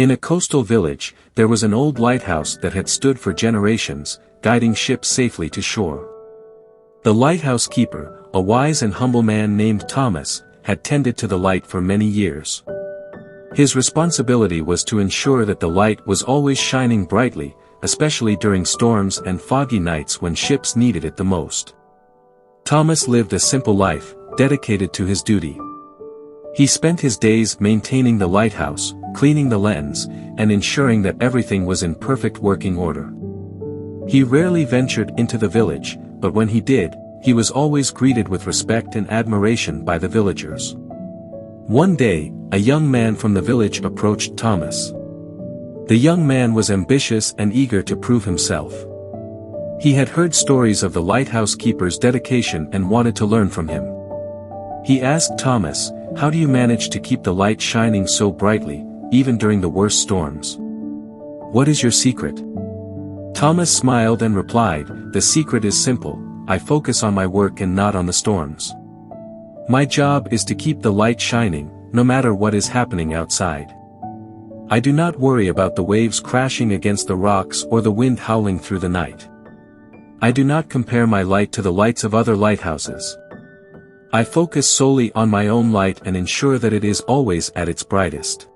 In a coastal village, there was an old lighthouse that had stood for generations, guiding ships safely to shore. The lighthouse keeper, a wise and humble man named Thomas, had tended to the light for many years. His responsibility was to ensure that the light was always shining brightly, especially during storms and foggy nights when ships needed it the most. Thomas lived a simple life, dedicated to his duty. He spent his days maintaining the lighthouse, cleaning the lens, and ensuring that everything was in perfect working order. He rarely ventured into the village, but when he did, he was always greeted with respect and admiration by the villagers. One day, a young man from the village approached Thomas. The young man was ambitious and eager to prove himself. He had heard stories of the lighthouse keeper's dedication and wanted to learn from him. He asked Thomas, "How do you manage to keep the light shining so brightly, even during the worst storms? What is your secret?" Thomas smiled and replied, "The secret is simple, I focus on my work and not on the storms. My job is to keep the light shining, no matter what is happening outside. I do not worry about the waves crashing against the rocks or the wind howling through the night. I do not compare my light to the lights of other lighthouses. I focus solely on my own light and ensure that it is always at its brightest."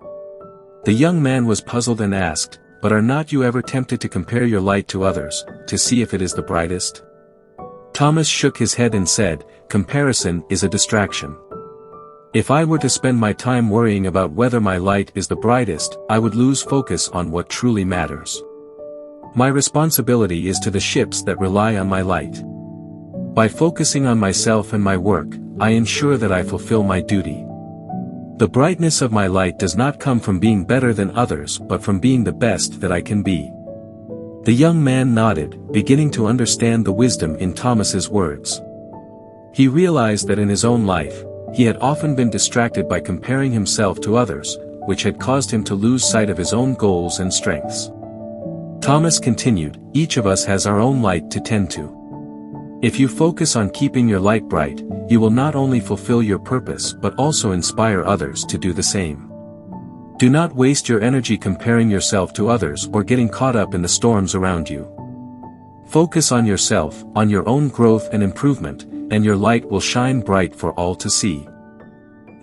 The young man was puzzled and asked, "But are not you ever tempted to compare your light to others, to see if it is the brightest?" Thomas shook his head and said, "Comparison is a distraction. If I were to spend my time worrying about whether my light is the brightest, I would lose focus on what truly matters. My responsibility is to the ships that rely on my light. By focusing on myself and my work, I ensure that I fulfill my duty. The brightness of my light does not come from being better than others but from being the best that I can be." The young man nodded, beginning to understand the wisdom in Thomas's words. He realized that in his own life, he had often been distracted by comparing himself to others, which had caused him to lose sight of his own goals and strengths. Thomas continued, "Each of us has our own light to tend to. If you focus on keeping your light bright, you will not only fulfill your purpose but also inspire others to do the same. Do not waste your energy comparing yourself to others or getting caught up in the storms around you. Focus on yourself, on your own growth and improvement, and your light will shine bright for all to see."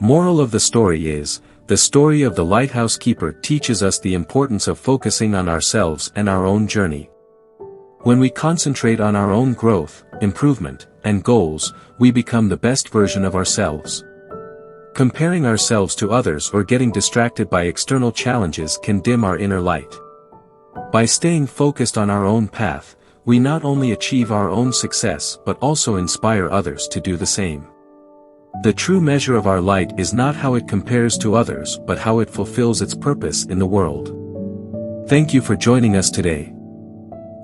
Moral of the story is, the story of the lighthouse keeper teaches us the importance of focusing on ourselves and our own journey. When we concentrate on our own growth, improvement, and goals, we become the best version of ourselves. Comparing ourselves to others or getting distracted by external challenges can dim our inner light. By staying focused on our own path, we not only achieve our own success but also inspire others to do the same. The true measure of our light is not how it compares to others but how it fulfills its purpose in the world. Thank you for joining us today.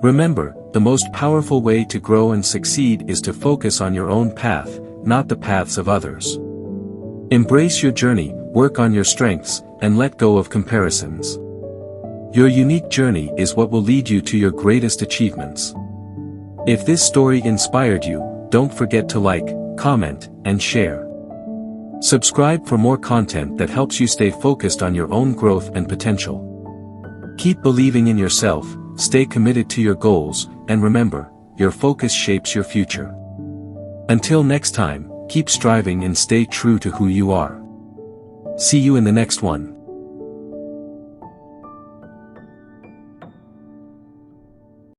Remember, the most powerful way to grow and succeed is to focus on your own path, not the paths of others. Embrace your journey, work on your strengths, and let go of comparisons. Your unique journey is what will lead you to your greatest achievements. If this story inspired you, don't forget to like, comment, and share. Subscribe for more content that helps you stay focused on your own growth and potential. Keep believing in yourself, stay committed to your goals, and remember, your focus shapes your future. Until next time, keep striving and stay true to who you are. See you in the next one.